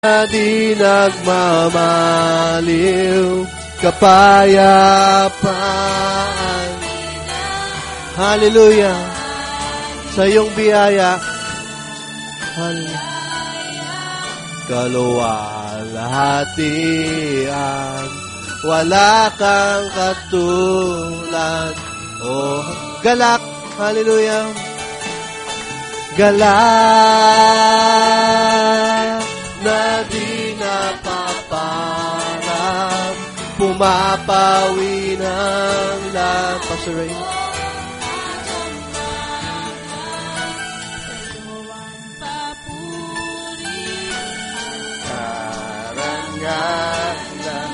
di nagmamaliw, kapayapaan. Hallelujah. Sa iyong biyaya. Kaluwalhatian, wala kang katulad. Oh, galak. Hallelujah. Galak na di napaparang, pumapawi ng lahat. Pastor Ray. Karangalan,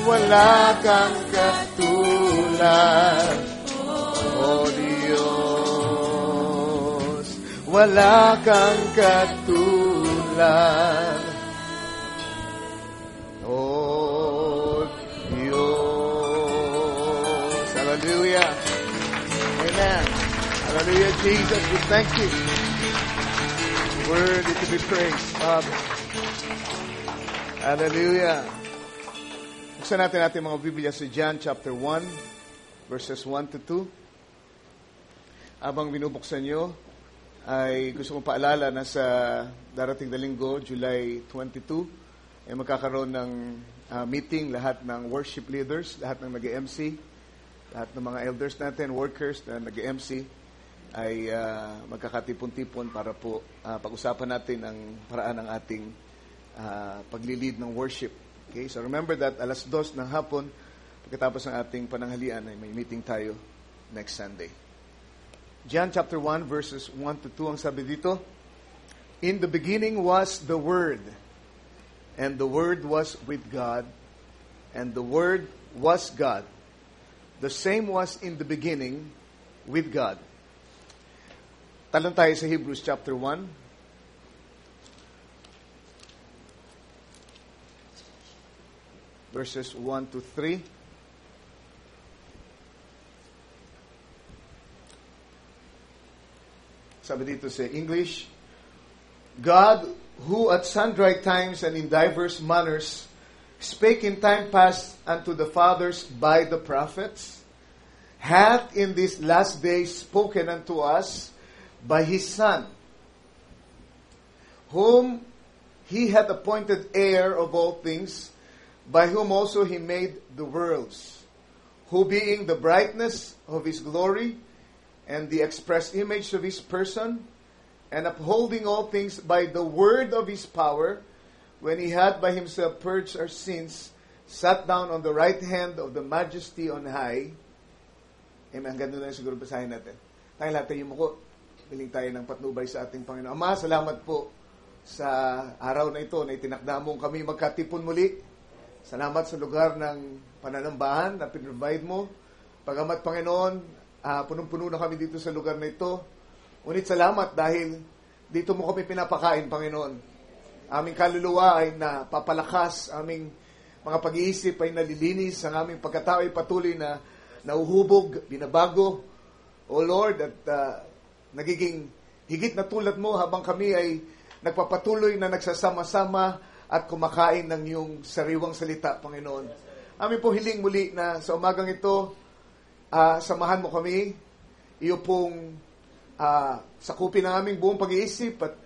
wala kang katulad, O Diyos, wala kang katulad. Hallelujah. Amen. Hallelujah, Jesus. We thank you. Worthy to be praised, Father. Hallelujah. Buksan natin ating mga Biblia sa John chapter 1, verses 1 to 2. Habang binubuksan nyo, ay gusto kong paalala na sa darating na linggo, July 22, ay magkakaroon ng meeting lahat ng worship leaders, lahat ng nag-MC, lahat ng mga elders natin, workers na nag-MC, ay magkakatipon-tipon para po pag-usapan natin ang paraan ng ating paglilid ng worship. Okay? So remember that alas 2 ng hapon, pagkatapos ng ating pananghalian, ay may meeting tayo next Sunday. John chapter 1, verses 1 to 2, ang sabi dito, In the beginning was the Word, and the Word was with God, and the Word was God. The same was in the beginning with God. Talon tayo sa Hebrews chapter 1. Verses 1 to 3. Sabi dito sa English, God, who at sundry times and in diverse manners spake in time past unto the fathers by the prophets, hath in these last days spoken unto us by his Son, whom he hath appointed heir of all things, by whom also he made the worlds, who being the brightness of his glory, and the express image of his person, and upholding all things by the word of his power, when he had by himself purged our sins, sat down on the right hand of the majesty on high. Amen. Ganun na siguro basahin natin. Tayo lahat tayo muko. Piling tayo ng patnubay sa ating Panginoon. Ama, salamat po sa araw na ito na itinakda mong kami magkatipon muli. Salamat sa lugar ng pananambahan na pinrovide mo. Pagamat, Panginoon, punong-puno na kami dito sa lugar na ito. Ngunit salamat dahil dito mo kami pinapakain, Panginoon. Aming kaluluwa ay napapalakas, aming mga pag-iisip ay nalilinis, ang aming pagkatao ay patuloy na nauhubog, binabago. O Lord, at nagiging higit na tulad mo habang kami ay nagpapatuloy na nagsasama-sama at kumakain ng iyong sariwang salita, Panginoon. Amin po hiling muli na sa umagang ito, samahan mo kami, iyo pong sakupin ang aming buong pag-iisip at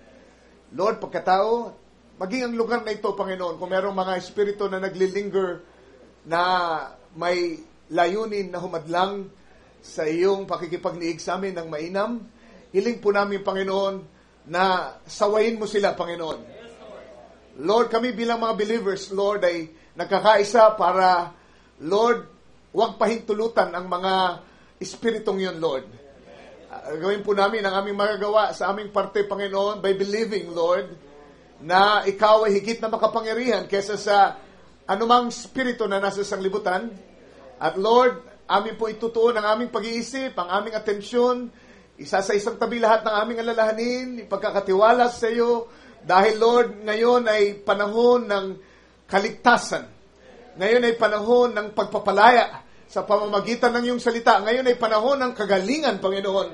Lord, pagkatao, maging ang lugar na ito, Panginoon, kung mayroong mga espiritu na naglilinger na may layunin na humadlang sa iyong pakikipagniig sa amin ng mainam, hiling po namin, Panginoon, na sawayin mo sila, Panginoon. Lord, kami bilang mga believers, Lord, ay nagkakaisa para, Lord, huwag pahintulutan ang mga espiritong yun, Lord. Gawin po namin ang aming magagawa sa aming parte, Panginoon, by believing, Lord, na ikaw ay higit na makapangyarihan kaysa sa anumang spirito na nasa sanglibutan. At Lord, amin po itutuon ang aming pag-iisip, ang aming atensyon, isa sa isang tabi lahat ng aming alalahanin, ipagkakatiwala sa iyo, dahil Lord, ngayon ay panahon ng kaligtasan. Ngayon ay panahon ng pagpapalaya sa pamamagitan ng iyong salita. Ngayon ay panahon ng kagalingan, Panginoon.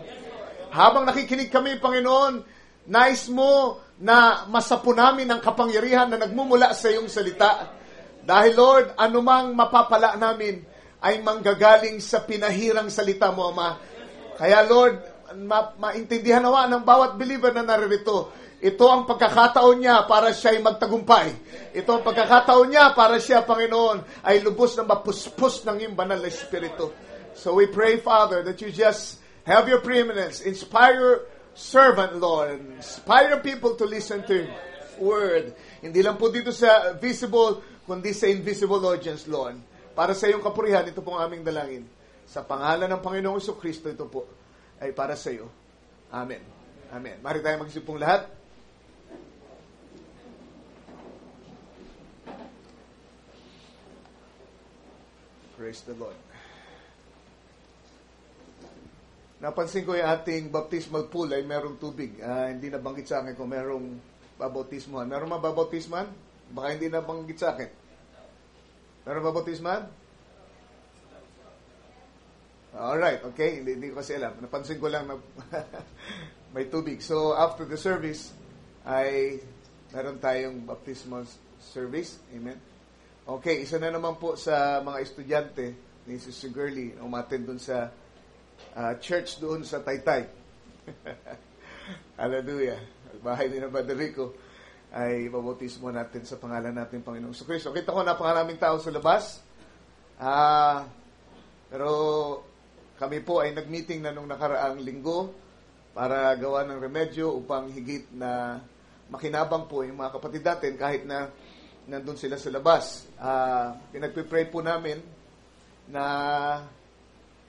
Habang nakikinig kami, Panginoon, Nais mo na masapo namin ang kapangyarihan na nagmumula sa iyong salita. Dahil Lord, anumang mapapala namin ay manggagaling sa pinahirang salita mo, Ama. Kaya Lord, maintindihan nawa ng bawat believer na naririto, ito ang pagkakataon niya para siya ay magtagumpay. Ito ang pagkakataon niya para siya, Panginoon, ay lubos na mapuspos ng iyong banal na Espiritu. So we pray, Father, that you just have your preeminence, inspire your servant, Lord, and inspire people to listen to your word. Hindi lang po dito sa visible, kundi sa invisible audience, Lord. Para sa iyong kapurihan, ito pong aming dalangin. Sa pangalan ng Panginoong Jesucristo, ito po ay para sa iyo. Amen. Amen. Mari tayo mag-isip pong lahat. Praise the Lord. Napansin ko yung ating baptismal pool ay merong tubig. Hindi nabanggit sa akin kung merong babautismuhan. Meron mababautisman? Baka hindi nabanggit sa akin. Meron babautisman? Alright, okay. Hindi ko kasi alam. Napansin ko lang na may tubig. So, after the service, ay meron tayong baptismal service. Amen. Okay, isa na naman po sa mga estudyante ni Sister Girlie umattend doon sa church doon sa Taytay. Hallelujah. Bahay ni na Brother Rico ay babautismo natin sa pangalan natin Panginoong Jesucristo. Kita ko napakaraming tao sa labas. Pero kami po ay nag-meeting na nung nakaraang linggo para gawa ng remedyo upang higit na makinabang po yung mga kapatid natin kahit na nandun sila sa labas. Pinagpipray po namin na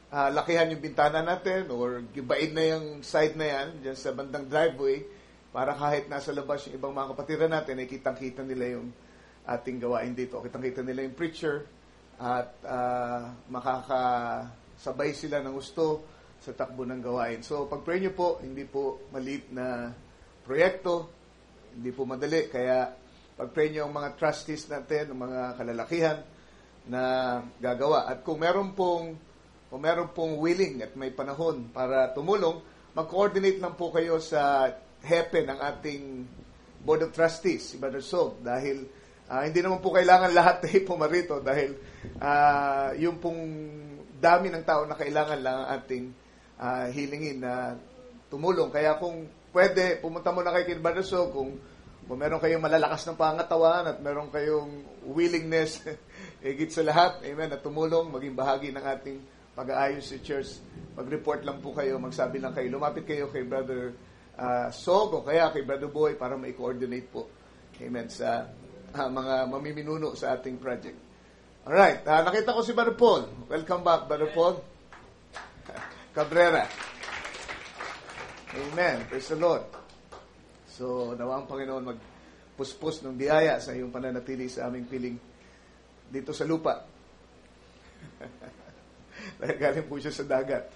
lakihan yung bintana natin or gibain na yung side na yan dyan sa bandang driveway para kahit nasa labas yung ibang mga kapatiran natin ay kitang-kita nila yung ating gawain dito. Kitang-kita nila yung preacher at makakasabay sila ng gusto sa takbo ng gawain. So pag-pray nyo po, hindi po maliit na proyekto, hindi po madali, kaya pag-pray nyo ang mga trustees natin, ang mga kalalakihan na gagawa. At kung meron pong willing at may panahon para tumulong, mag-coordinate lang po kayo sa hepe ng ating Board of Trustees, si Brother Sob, dahil hindi naman po kailangan lahat ay pumarito dahil yung pong dami ng tao na kailangan lang ang ating hilingin na tumulong. Kaya kung pwede, pumunta mo na kay Brother Sob kung meron kayong malalakas ng pangatawan at meron kayong willingness, higit sa lahat, amen, at tumulong, maging bahagi ng ating pag-aayos sa church, mag-report lang po kayo, magsabi lang kayo, lumapit kayo kay Brother Sog o kaya kay Brother Boy para ma-coordinate po, amen, sa mga mamiminuno sa ating project. Alright, nakita ko si Brother Paul. Welcome back, Brother Paul Cabrera. Amen, praise the Lord. So, nawa ang Panginoon magpuspos ng biyaya sa iyong pananatili sa aming piling dito sa lupa. Dahil galing po siya sa dagat.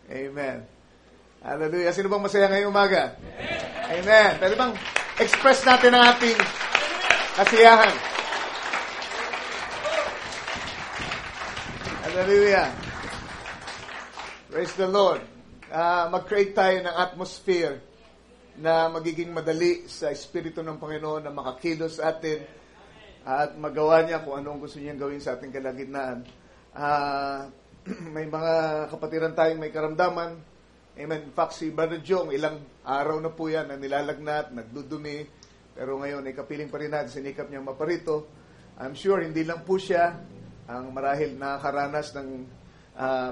Amen. Hallelujah. Sino bang masaya ngayong umaga? Amen. Pwede bang express natin ang ating kasiyahan? Hallelujah. Praise the Lord. Mag-create tayo ng atmosphere na magiging madali sa Espiritu ng Panginoon na makakilos sa atin at magawa niya kung anong gusto niyang gawin sa ating kalagitnaan. May mga kapatiran tayong may karamdaman. Amen. In fact, si Brother Jong, ilang araw na po yan na nilalagnat, nagdudumi, pero ngayon ay kapiling pa rin natin, sinikap niyang maparito. I'm sure hindi lang po siya ang marahil nakakaranas ng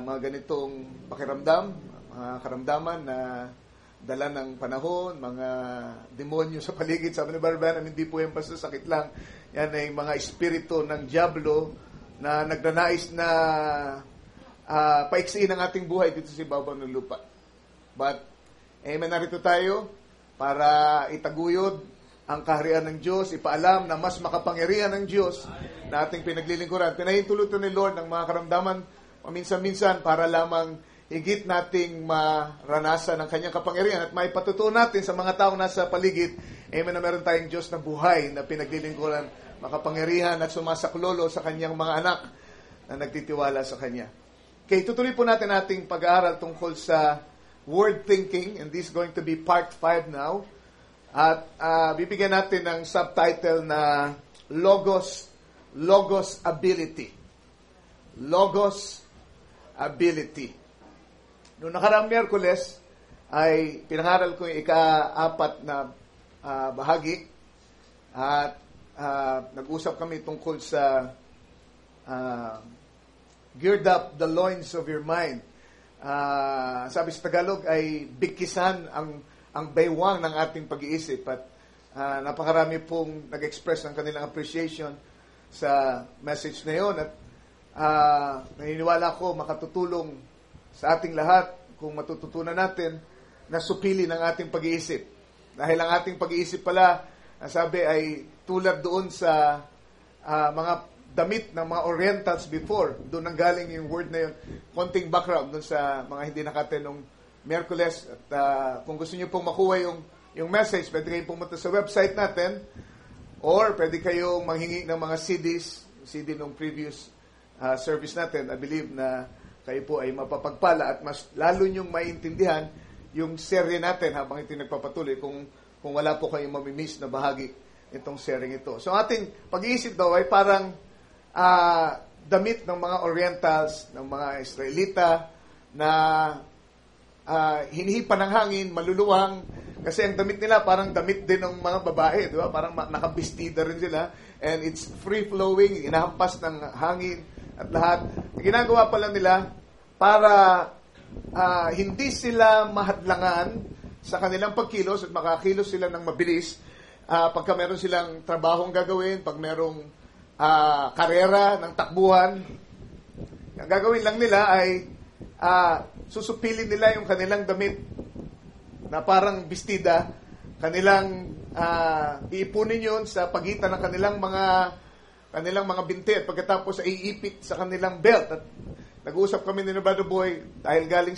mga ganitong pakiramdam, mga karamdaman na dala ng panahon, mga demonyo sa paligid. Sabi ni Brother Branham, hindi po yan basta sakit lang. Yan ay mga espiritu ng diablo na nagnanais na paiksiin ang ating buhay dito sa ibabaw ng lupa. But, amen, narito tayo para itaguyod ang kaharian ng Diyos, ipaalam na mas makapangyarihan ng Diyos na ating pinaglilingkuran. Pinahintulutan ni Lord ng mga karamdaman paminsan-minsan para lamang higit nating maranasan ang kanyang kapangyarihan at maipatutuo natin sa mga taong nasa paligid, amen, na meron tayong Diyos na buhay na pinaglilingkuran, makapangyarihan at sumasaklolo sa kanyang mga anak na nagtitiwala sa kanya. Okay, tutuloy po natin ating pag-aaral tungkol sa word thinking, and this is going to be part 5 now. At bibigyan natin ng subtitle na Logos Ability. Logos Ability. Noong nakaraang Miyerkules ay pinangaral ko yung ika-4 na bahagi at nag-usap kami tungkol sa gird up the loins of your mind. Sabi sa Tagalog ay bigkisan ang baywang ng ating pag-iisip at napakarami pong nag-express ng kanilang appreciation sa message na yun at naniniwala ko makatutulong sa ating lahat kung matututunan natin na supili ng ating pag-iisip. Dahil ang ating pag-iisip pala, sabi ay tulad doon sa mga damit ng mga Orientals before. Doon nang galing yung word na yun. Konting background doon sa mga hindi nakatinong Miyerkules. At kung gusto niyo pong makuha yung message, pwede kayong pumunta sa website natin or pwede kayong manghingi ng mga CD nung previous service natin. I believe na kayo po ay mapapagpala at mas lalo niyong maintindihan yung serye natin habang ito nagpapatuloy kung wala po kayong mamimiss na bahagi itong sharing ito. So ating pag-iisip daw ay parang damit ng mga Orientals, ng mga Israelita na hinihipan ng hangin, maluluwang, kasi ang damit nila parang damit din ng mga babae, di ba? Parang nakabistida rin sila and it's free-flowing, inahampas ng hangin at lahat. Ginagawa pala nila para hindi sila mahadlangan sa kanilang pagkilos at makakilos sila ng mabilis pagka meron silang trabahong gagawin, pag merong karera ng takbuhan. Ang gagawin lang nila ay susupilin nila yung kanilang damit na parang bestida, kanilang iipunin yun sa pagitan ng kanilang mga binti at pagkatapos ay iipit sa kanilang belt. At nag-uusap kami ni Brother Boy dahil galing